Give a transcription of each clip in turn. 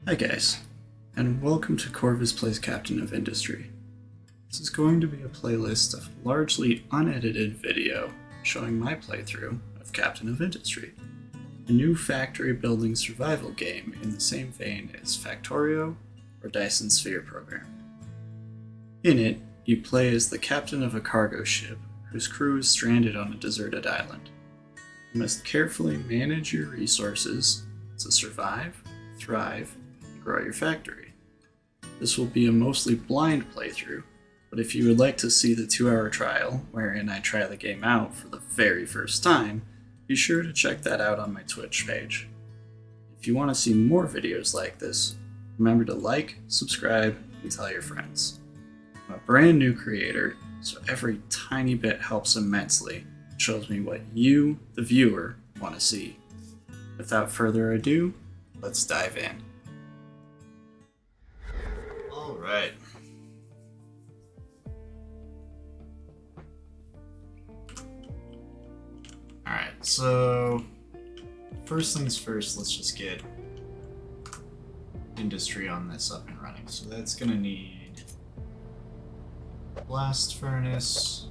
Hi guys, and welcome to Corvus Plays Captain of Industry. This is going to be a playlist of largely unedited video showing my playthrough of Captain of Industry, a new factory building survival game in the same vein as Factorio or Dyson Sphere program. In it, you play as the captain of a cargo ship whose crew is stranded on a deserted island. You must carefully manage your resources to survive, thrive, grow your factory. This will be a mostly blind playthrough, but if you would like to see the 2-hour trial wherein I try the game out for the very first time, be sure to check that out on my Twitch page. If you want to see more videos like this, remember to like, subscribe, and tell your friends. I'm a brand new creator, so every tiny bit helps immensely. It shows me what you, the viewer, want to see. Without further ado, let's dive in. Alright. Alright, so first things first, let's just get industry on this up and running. So that's gonna need blast furnace.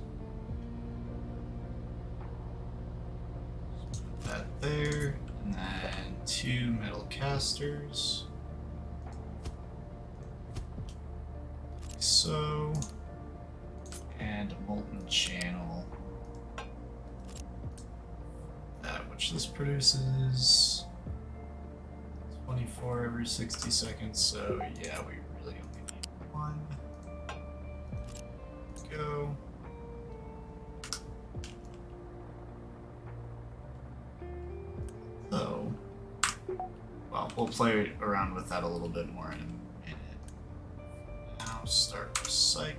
Put that there, and then 2 metal casters. So, and a molten channel. That which this produces 24 every 60 seconds, so yeah, we really only need 1. Go. So, well, we'll play around with that a little bit more in a minute. Now start recycling.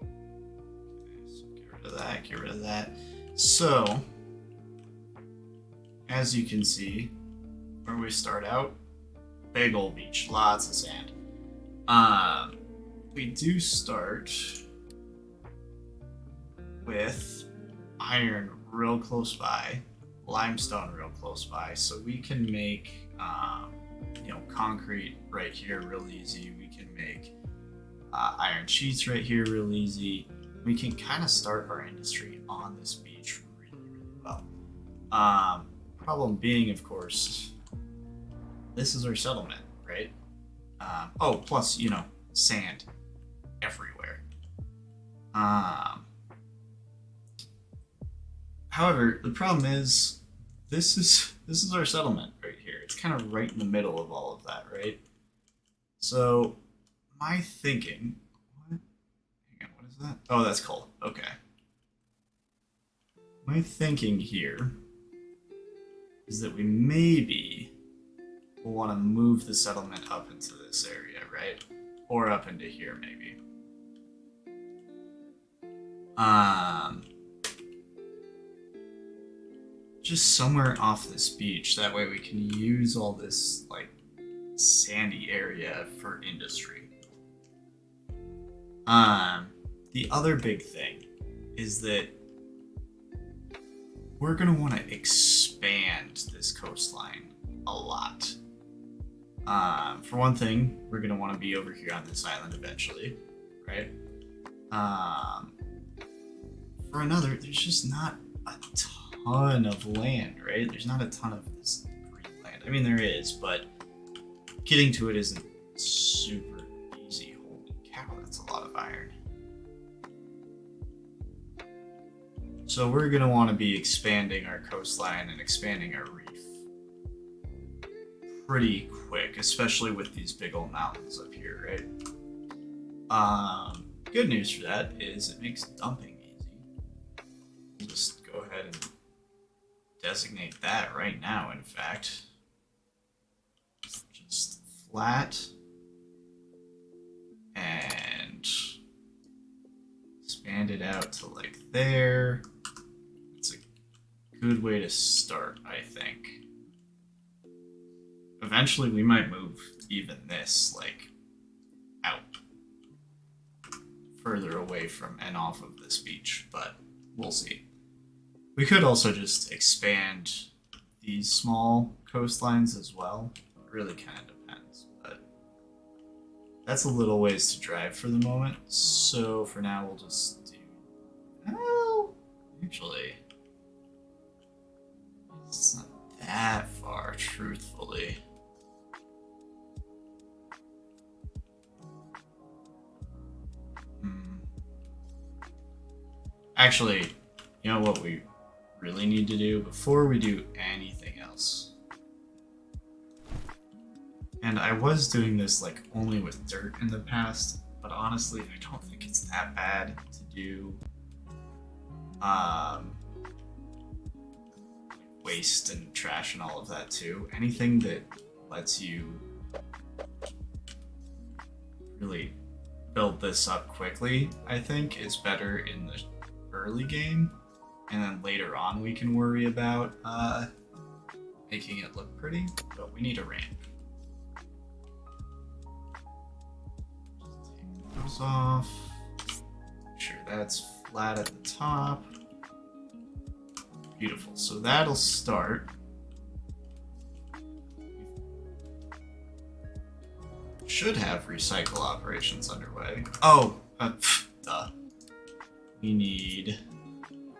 Okay, so get rid of that, get rid of that. So, as you can see, where we start out, big old beach, lots of sand. We do start with iron real close by, limestone real close by, so we can make concrete right here real easy. We can make iron sheets right here real easy. We can kind of start our industry on this beach really, really well. Problem being, of course, this is our settlement, right? Plus, sand everywhere. However, the problem is, this is our settlement right here. It's kind of right in the middle of all of that, right? So, my thinking... Hang on, what is that? Oh, that's coal. Okay. My thinking here is that we maybe will want to move the settlement up into this area, right? Or up into here, maybe. Just somewhere off this beach. That way we can use all this, sandy area for industry. The other big thing is that we're going to want to expand this coastline a lot. For one thing, we're going to want to be over here on this island eventually, right? For another, there's just not a ton of land, right? There's not a ton of this green land. I mean, there is, but getting to it isn't super easy. Holy cow, that's a lot of iron. So we're going to want to be expanding our coastline and expanding our reef pretty quick, especially with these big old mountains up here, right? Good news for that is it makes dumping easy. Just go ahead and designate that right now, in fact. Just flat and expand it out to like there. It's a good way to start, I think. Eventually we might move even this out further away from and off of this beach, but we'll see. We could also just expand these small coastlines as well. It really kind of depends, but that's a little ways to drive for the moment. So for now, we'll just do. Oh, actually, it's not that far, truthfully. Actually, you know what we really need to do before we do anything else? And I was doing this like only with dirt in the past, but honestly, I don't think it's that bad to do waste and trash and all of that too. Anything that lets you really build this up quickly, I think, is better in the early game, and then later on we can worry about making it look pretty, but we need a ramp. Just take those off. Make sure that's flat at the top. Beautiful. So that'll start. Should have recycle operations underway. Oh, duh. We need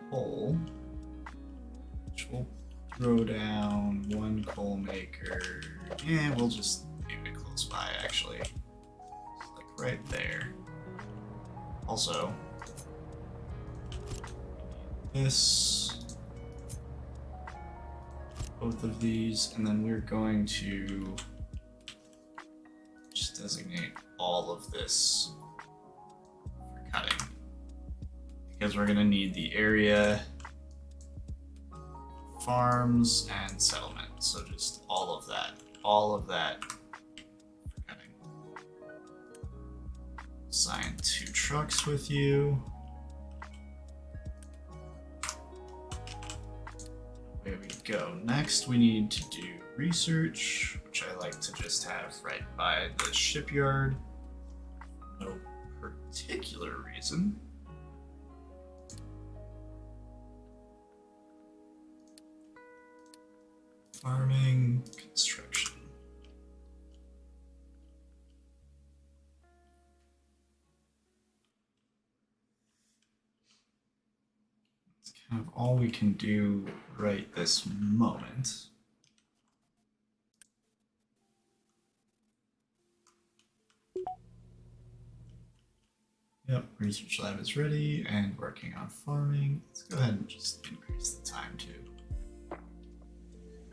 coal, which we'll throw down one coal maker. Yeah, we'll just leave it close by, actually. Just like right there. Also, this, both of these, and then we're going to just designate all of this for cutting. Because we're gonna need the area, farms, and settlement. So just all of that for cutting. Assign 2 trucks with you. There we go. Next we need to do research, which I like to just have right by the shipyard. No particular reason. Farming, construction. That's kind of all we can do right this moment. Yep, research lab is ready and working on farming. Let's go ahead and just increase the time too.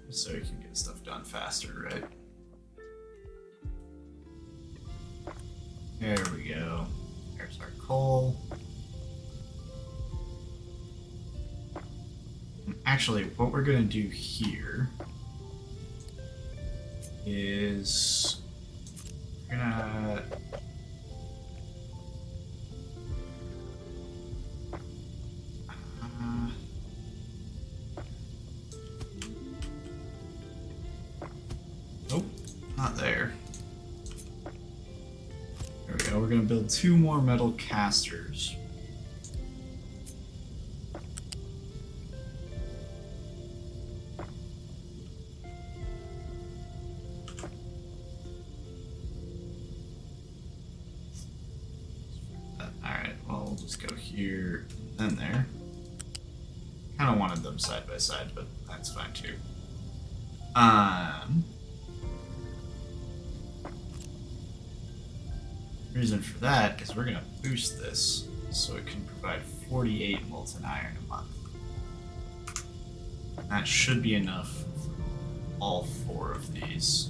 So you can get stuff done faster, right? There we go. There's our coal. And actually, what we're gonna do here is we're gonna nope, not there. There we go. We're gonna build 2 more metal casters. Alright, well, we'll just go here and there. Kind of wanted them side by side, but that's fine too. Reason for that is we're gonna boost this so it can provide 48 molten iron a month. That should be enough for all 4 of these.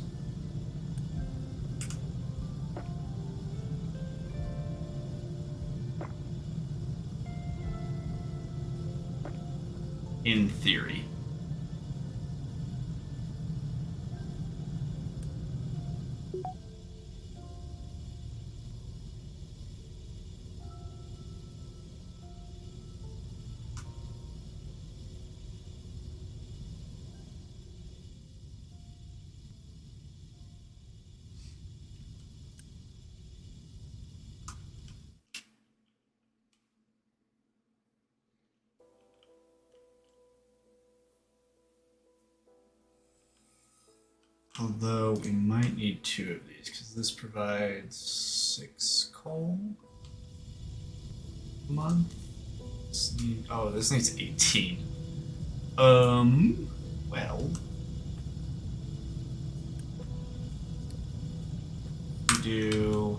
In theory. Although we might need 2 of these because this provides 6 coal a month. This needs 18. Well, we do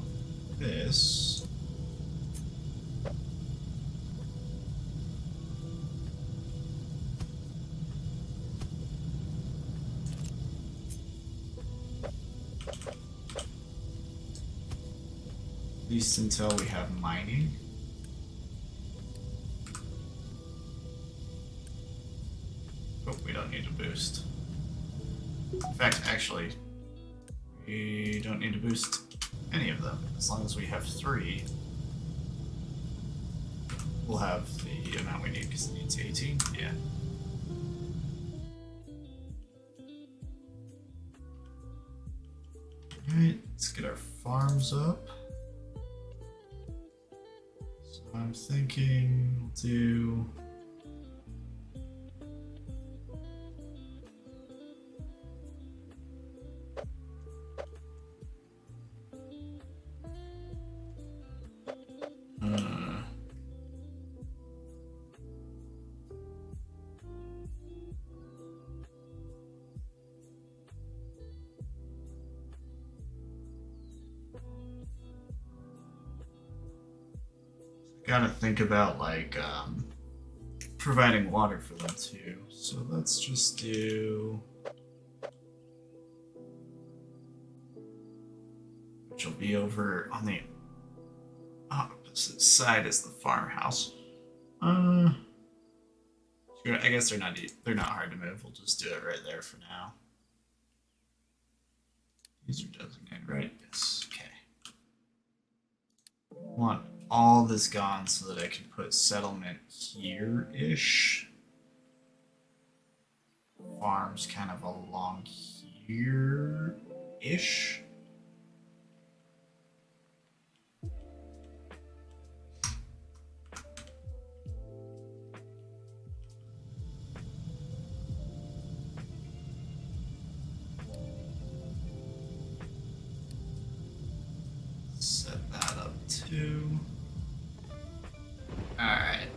this. At least until we have mining. Oh, we don't need a boost. In fact, actually, we don't need to boost any of them. As long as we have 3, we'll have the amount we need because it needs 18. Yeah. Alright, let's get our farms up. So I'm thinking we'll do... gotta think about like providing water for them too. So let's just do, which will be over on the opposite side as the farmhouse. I guess they're not hard to move. We'll just do it right there for now. These are designated, right? Yes. Okay. Want all this gone so that I can put settlement here-ish. Farms kind of along here-ish. Set that up too. Alright.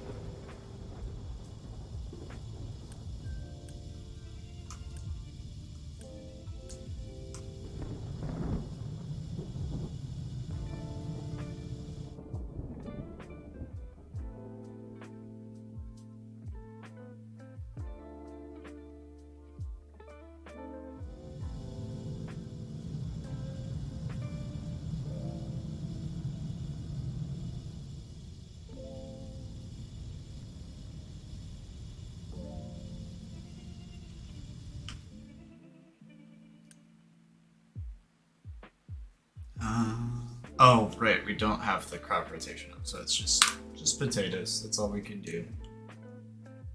Oh, right, we don't have the crop rotation up, so it's just potatoes. That's all we can do.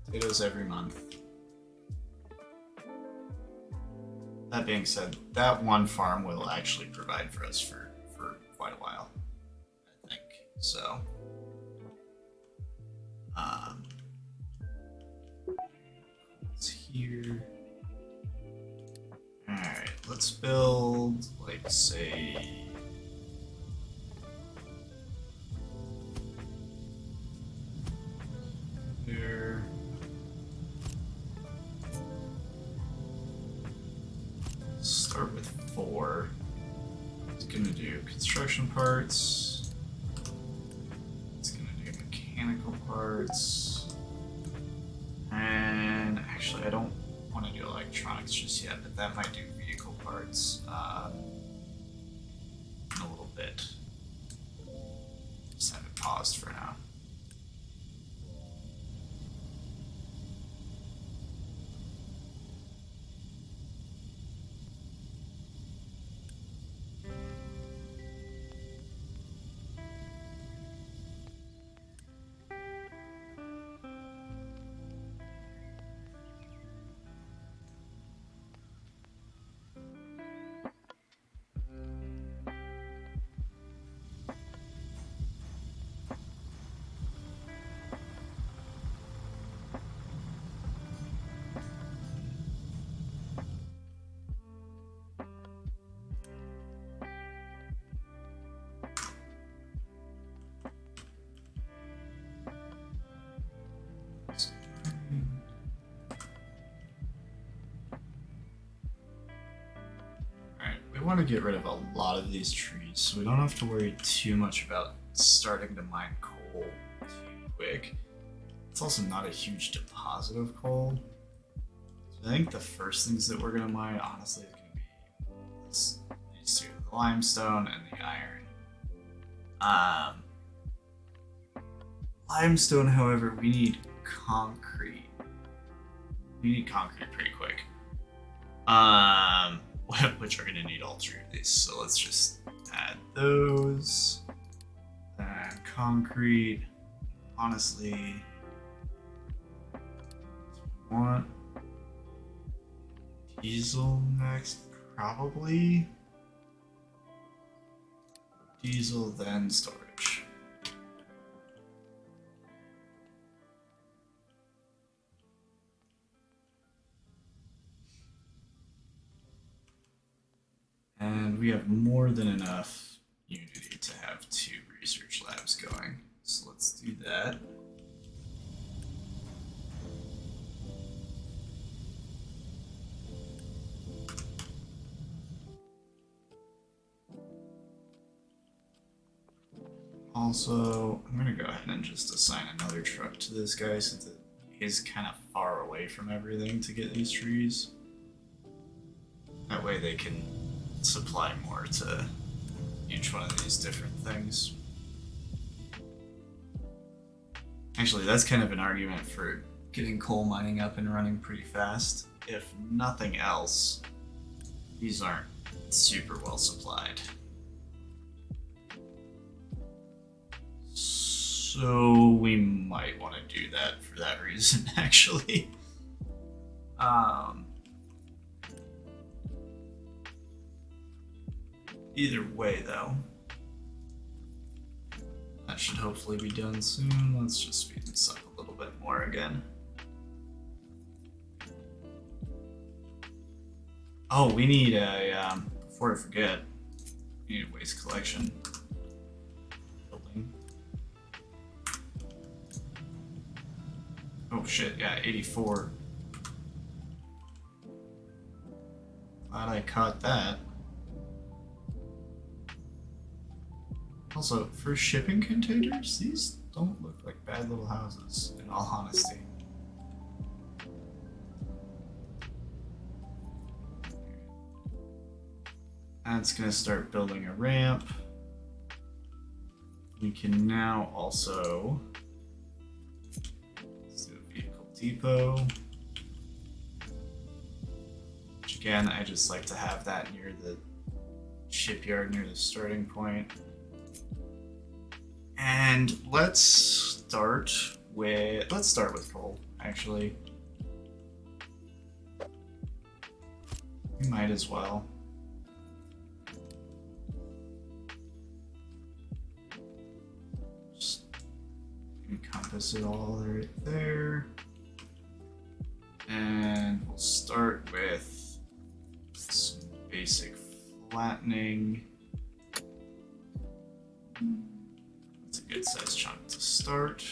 Potatoes every month. That being said, that one farm will actually provide for us for quite a while, I think. So, it's here. Alright, let's build, like, say... There. Start with 4. It's gonna do construction parts. It's gonna do mechanical parts. And actually, I don't want to do electronics just yet, but that might do vehicle parts in a little bit. Just have it paused for now. want to get rid of a lot of these trees, so we don't have to worry too much about starting to mine coal too quick. It's also not a huge deposit of coal. So I think the first things that we're going to mine, honestly, is going to be these two, the limestone and the iron. Limestone, however, we need concrete. We need concrete pretty quick. Which are going to need all three of these. So let's just add those. And concrete. Honestly, want diesel next, probably. Diesel, then storage. And we have more than enough Unity to have 2 research labs going. So let's do that. Also, I'm going to go ahead and just assign another truck to this guy since it is kind of far away from everything to get these trees. That way they can supply more to each one of these different things. Actually, that's kind of an argument for getting coal mining up and running pretty fast. If nothing else, these aren't super well supplied. So we might want to do that for that reason, actually. Either way, though, that should hopefully be done soon. Let's just speed this up a little bit more again. Oh, we need a, before I forget, we need a waste collection building. Oh shit, yeah, 84. Glad I caught that. Also, for shipping containers, these don't look like bad little houses, in all honesty. That's gonna start building a ramp. We can now also let's do a vehicle depot. Which again, I just like to have that near the shipyard, near the starting point. And let's start with coal, actually. We might as well. Just encompass it all right there. And we'll start with some basic flattening. That's a good sized chunk to start.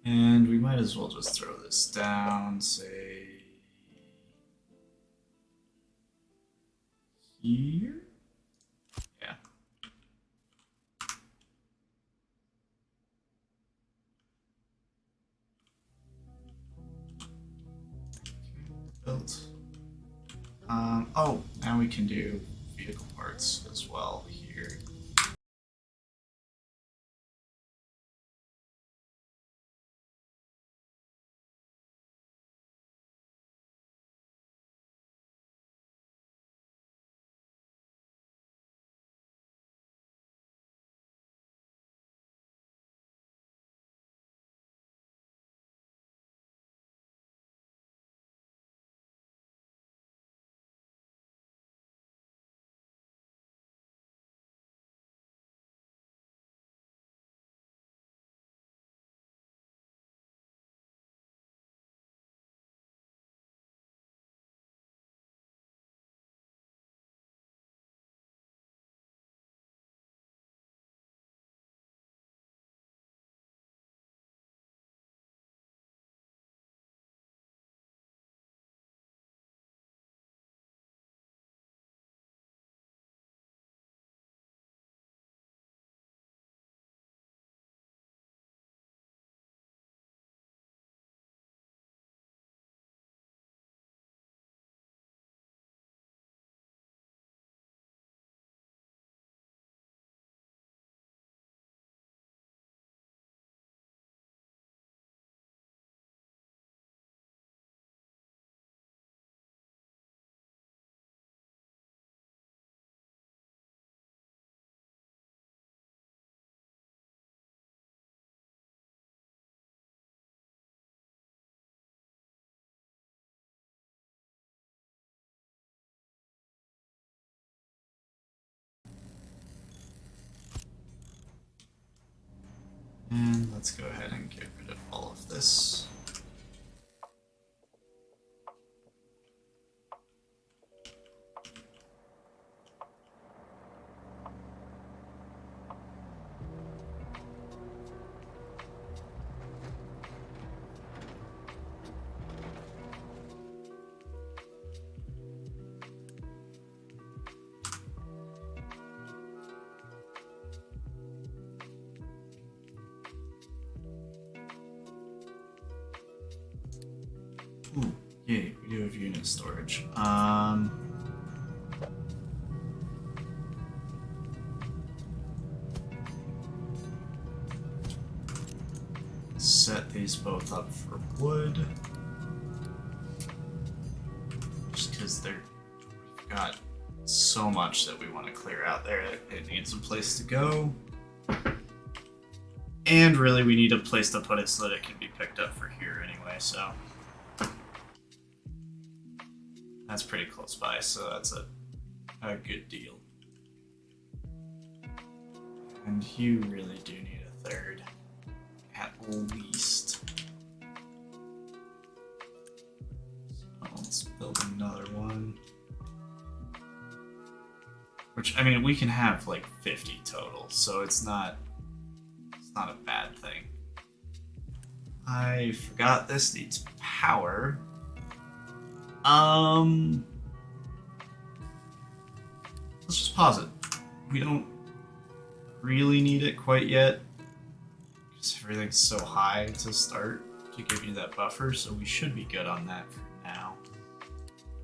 And we might as well just throw this down, say here. Yeah. Built. Oh, now we can do vehicle parts as well here. let's go ahead and get rid of all of this. Ooh, yay, we do have unit storage. Set these both up for wood. Just because we've got so much that we want to clear out there. It needs a place to go. And really, we need a place to put it so that it can be picked up for here anyway, so. That's pretty close by, so that's a good deal. And you really do need a third, at least. So let's build another one. Which, I mean, we can have like 50 total, so it's not a bad thing. I forgot this needs power. Let's just pause it. We don't really need it quite yet, because everything's so high to start to give you that buffer, so we should be good on that for now.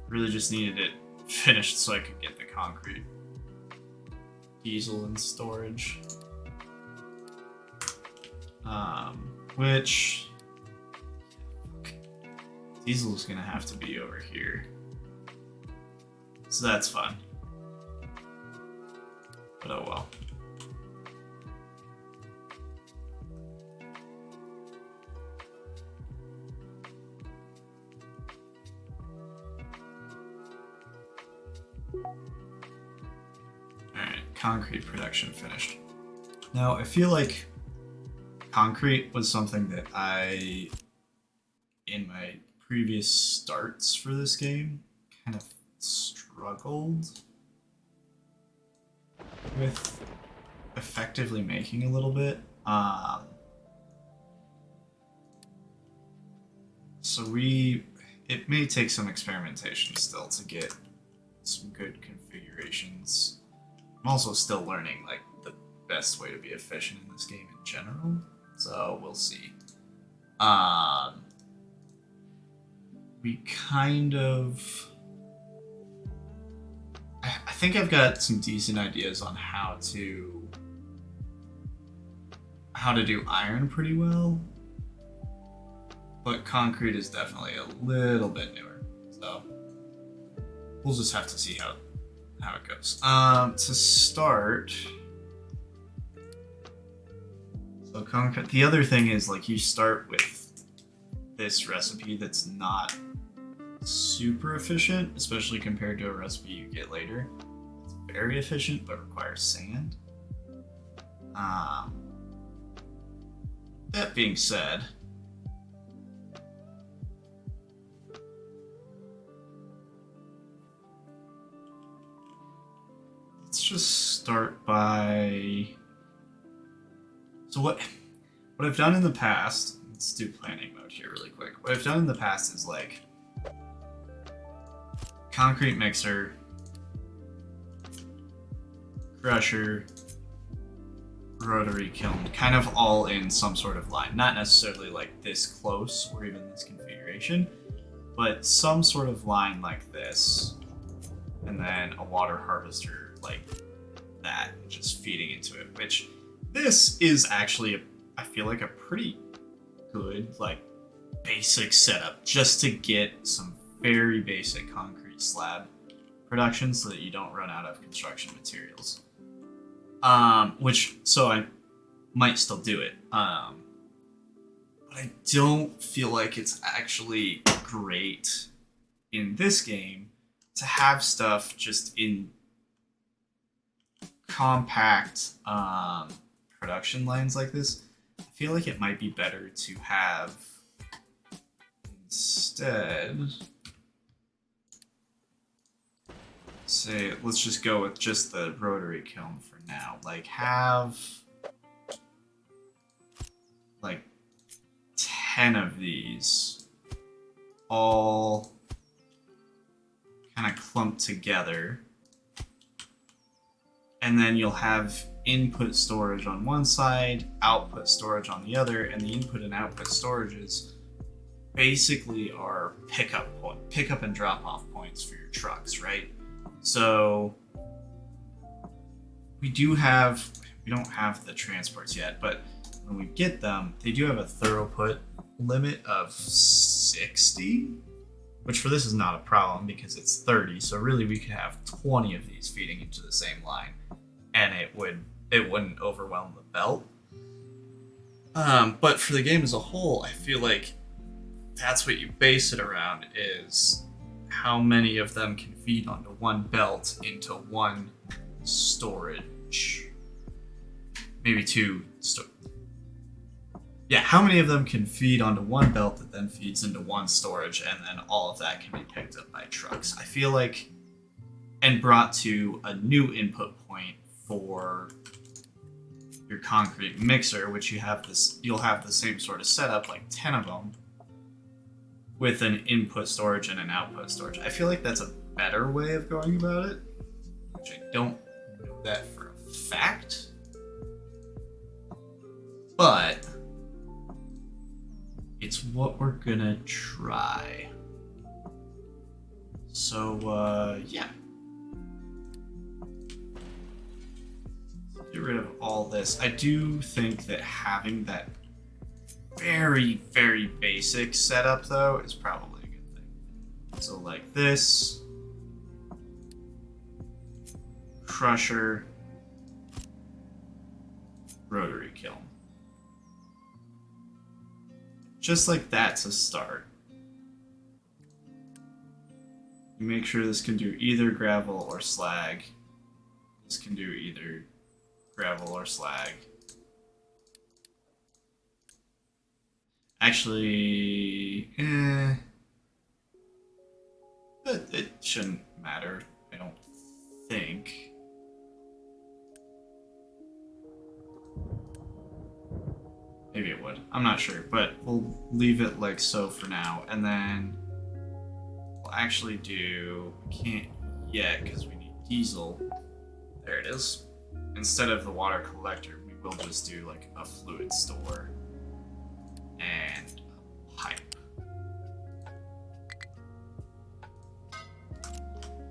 Really just needed it finished so I could get the concrete. Diesel in storage. Which diesel is gonna have to be over here. So that's fun. But oh well. Alright, concrete production finished. Now I feel like concrete was something that in my previous starts for this game, kind of struggled with effectively making a little bit. So it may take some experimentation still to get some good configurations. I'm also still learning like the best way to be efficient in this game in general, so we'll see. We kind of... I think I've got some decent ideas on how to do iron pretty well, but concrete is definitely a little bit newer, so we'll just have to see how it goes. To start, so concrete. The other thing is, like, you start with this recipe that's not super efficient, especially compared to a recipe you get later. It's very efficient, but requires sand. That being said, let's just start by... So what I've done in the past, let's do planning mode here really quick. What I've done in the past is like concrete mixer, crusher, rotary kiln, kind of all in some sort of line. Not necessarily like this close or even this configuration, but some sort of line like this, and then a water harvester like that, just feeding into it, which this is actually, I feel like, a pretty good, like, basic setup just to get some very basic concrete slab production so that you don't run out of construction materials. So I might still do it. But I don't feel like it's actually great in this game to have stuff just in compact production lines like this. I feel like it might be better to have instead, say, let's just go with just the rotary kiln for now. Like, have like 10 of these all kind of clumped together, and then you'll have input storage on one side, output storage on the other, and the input and output storages basically are pickup and drop off points for your trucks, right? So we don't have the transports yet, but when we get them, they do have a throughput limit of 60, which for this is not a problem because it's 30. So really we could have 20 of these feeding into the same line, and it wouldn't overwhelm the belt. But for the game as a whole, I feel like that's what you base it around, is how many of them can feed onto one belt into one storage. Maybe two. Yeah, how many of them can feed onto one belt that then feeds into one storage, and then all of that can be picked up by trucks. I feel like, and brought to a new input point for your concrete mixer, which you'll have the same sort of setup, like 10 of them, with an input storage and an output storage. I feel like that's a better way of going about it, which I don't know that for a fact, but it's what we're gonna try. So, yeah. Get rid of all this. I do think that having that very, very basic setup, though, is probably a good thing. So like this. Crusher. Rotary kiln. Just like that to start. You make sure this can do either gravel or slag. This can do either gravel or slag. Actually, it shouldn't matter, I don't think. Maybe it would. I'm not sure, but we'll leave it like so for now. And then we'll actually do, we can't yet because we need diesel. There it is. Instead of the water collector, we will just do like a fluid store and a pipe.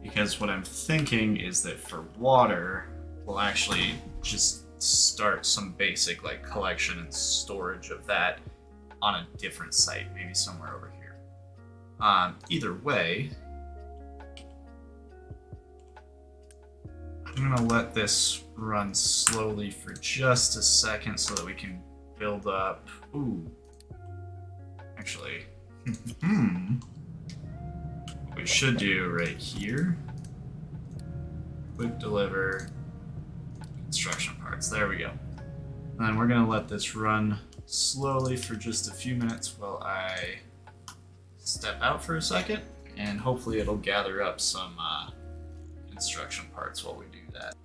Because what I'm thinking is that for water, we'll actually just start some basic like collection and storage of that on a different site, maybe somewhere over here. Either way, I'm gonna let this run slowly for just a second so that we can build up. Ooh, actually, what we should do right here, quick deliver construction parts. There we go. And then we're gonna let this run slowly for just a few minutes while I step out for a second, and hopefully it'll gather up some construction parts while we do that.